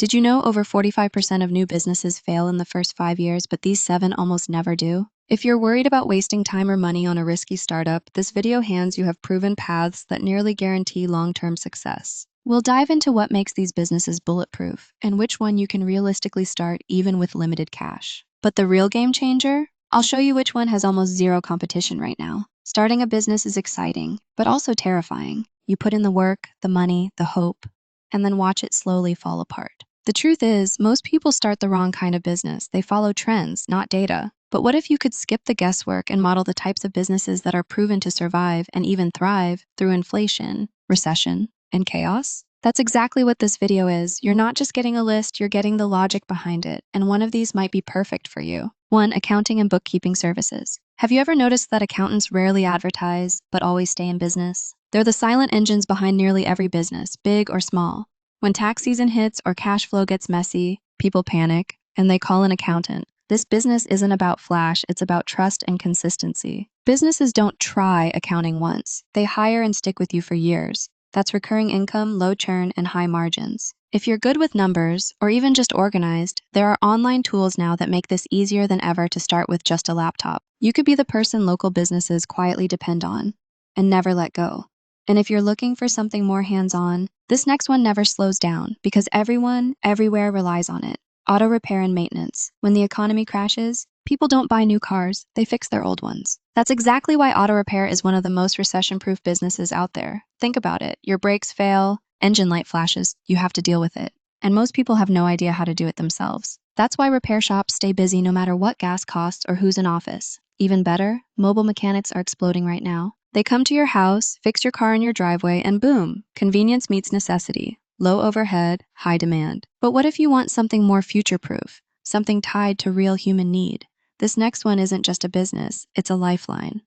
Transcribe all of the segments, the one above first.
Did you know over 45% of new businesses fail in the first 5 years, but these 7 almost never do? If you're worried about wasting time or money on a risky startup, this video hands you have proven paths that nearly guarantee long-term success. We'll dive into what makes these businesses bulletproof and which one you can realistically start even with limited cash. But the real game changer? I'll show you which one has almost zero competition right now. Starting a business is exciting, but also terrifying. You put in the work, the money, the hope, and then watch it slowly fall apart. The truth is, most people start the wrong kind of business. They follow trends, not data. But what if you could skip the guesswork and model the types of businesses that are proven to survive and even thrive through inflation, recession, and chaos? That's exactly what this video is. You're not just getting a list, you're getting the logic behind it, and one of these might be perfect for you. 1. Accounting and bookkeeping services. Have you ever noticed that accountants rarely advertise, but always stay in business? They're the silent engines behind nearly every business, big or small. When tax season hits or cash flow gets messy, people panic, and they call an accountant. This business isn't about flash, it's about trust and consistency. Businesses don't try accounting once. They hire and stick with you for years. That's recurring income, low churn, and high margins. If you're good with numbers, or even just organized, there are online tools now that make this easier than ever to start with just a laptop. You could be the person local businesses quietly depend on and never let go. And if you're looking for something more hands-on, this next one never slows down because everyone, everywhere relies on it. Auto repair and maintenance. When the economy crashes, people don't buy new cars, they fix their old ones. That's exactly why auto repair is one of the most recession-proof businesses out there. Think about it. Your brakes fail, engine light flashes, you have to deal with it. And most people have no idea how to do it themselves. That's why repair shops stay busy no matter what gas costs or who's in office. Even better, mobile mechanics are exploding right now. They come to your house, fix your car in your driveway, and boom, convenience meets necessity. Low overhead, high demand. But what if you want something more future-proof, something tied to real human need? This next one isn't just a business, it's a lifeline.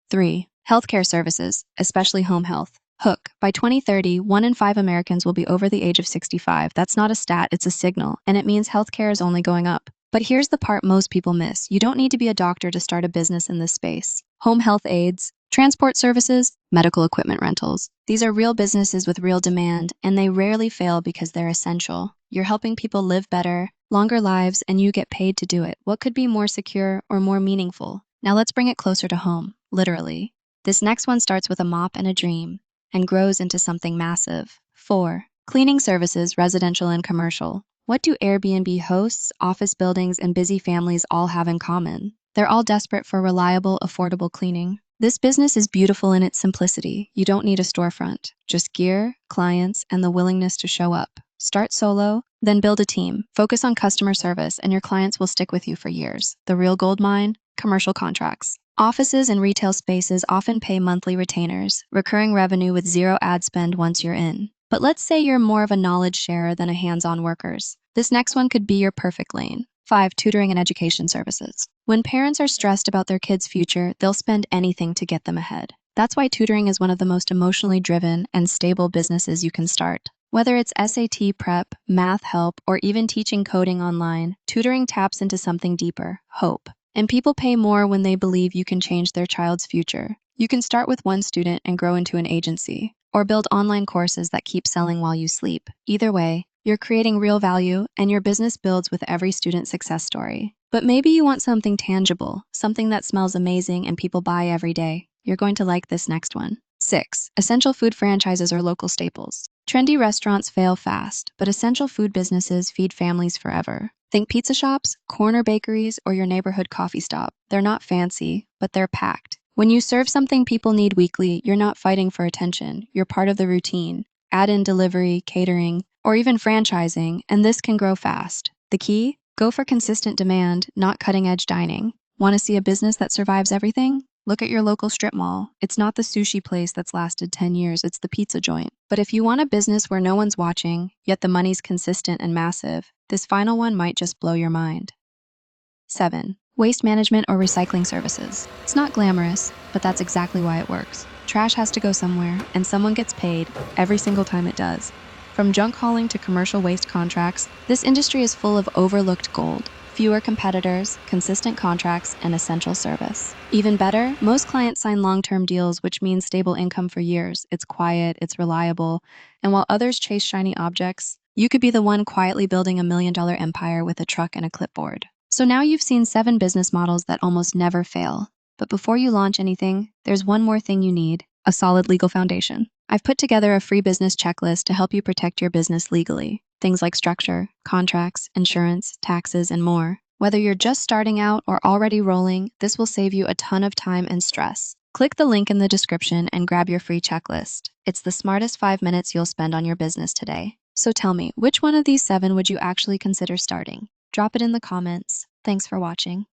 3. Healthcare services, especially home health. Hook. By 2030, 1 in 5 Americans will be over the age of 65. That's not a stat, it's a signal, and it means healthcare is only going up. But here's the part most people miss. You don't need to be a doctor to start a business in this space. Home health aides, transport services, medical equipment rentals. These are real businesses with real demand, and they rarely fail because they're essential. You're helping people live better, longer lives, and you get paid to do it. What could be more secure or more meaningful? Now let's bring it closer to home, literally. This next one starts with a mop and a dream and grows into something massive. 4. Cleaning services, residential and commercial. What do Airbnb hosts, office buildings, and busy families all have in common? They're all desperate for reliable, affordable cleaning. This business is beautiful in its simplicity. You don't need a storefront, just gear, clients, and the willingness to show up. Start solo, then build a team. Focus on customer service, and your clients will stick with you for years. The real gold mine? Commercial contracts. Offices and retail spaces often pay monthly retainers, recurring revenue with zero ad spend once you're in. But let's say you're more of a knowledge sharer than a hands-on workers. This next one could be your perfect lane. 5. Tutoring and education services. When parents are stressed about their kids' future, they'll spend anything to get them ahead. That's why tutoring is one of the most emotionally driven and stable businesses you can start. Whether it's SAT prep, math help, or even teaching coding online, tutoring taps into something deeper, hope. And people pay more when they believe you can change their child's future. You can start with one student and grow into an agency, or build online courses that keep selling while you sleep. Either way, you're creating real value, and your business builds with every student success story. But maybe you want something tangible, something that smells amazing and people buy every day. You're going to like this next one. 6. Essential food franchises or local staples. Trendy restaurants fail fast, but essential food businesses feed families forever. Think pizza shops, corner bakeries, or your neighborhood coffee stop. They're not fancy, but they're packed. When you serve something people need weekly, you're not fighting for attention. You're part of the routine. Add in delivery, catering, or even franchising, and this can grow fast. The key? Go for consistent demand, not cutting-edge dining. Want to see a business that survives everything? Look at your local strip mall. It's not the sushi place that's lasted 10 years, it's the pizza joint. But if you want a business where no one's watching, yet the money's consistent and massive, this final one might just blow your mind. 7. Waste management or recycling services. It's not glamorous, but that's exactly why it works. Trash has to go somewhere, and someone gets paid every single time it does. From junk hauling to commercial waste contracts, this industry is full of overlooked gold. Fewer competitors, consistent contracts, and essential service. Even better, most clients sign long-term deals, which means stable income for years. It's quiet, it's reliable, and while others chase shiny objects, You could be the one quietly building $1 million empire with a truck and a clipboard. So now you've seen 7 business models that almost never fail. But before you launch anything, there's one more thing you need: a solid legal foundation. I've put together a free business checklist to help you protect your business legally. Things like structure, contracts, insurance, taxes, and more. Whether you're just starting out or already rolling, this will save you a ton of time and stress. Click the link in the description and grab your free checklist. It's the smartest 5 minutes you'll spend on your business today. So tell me, which one of these 7 would you actually consider starting? Drop it in the comments. Thanks for watching.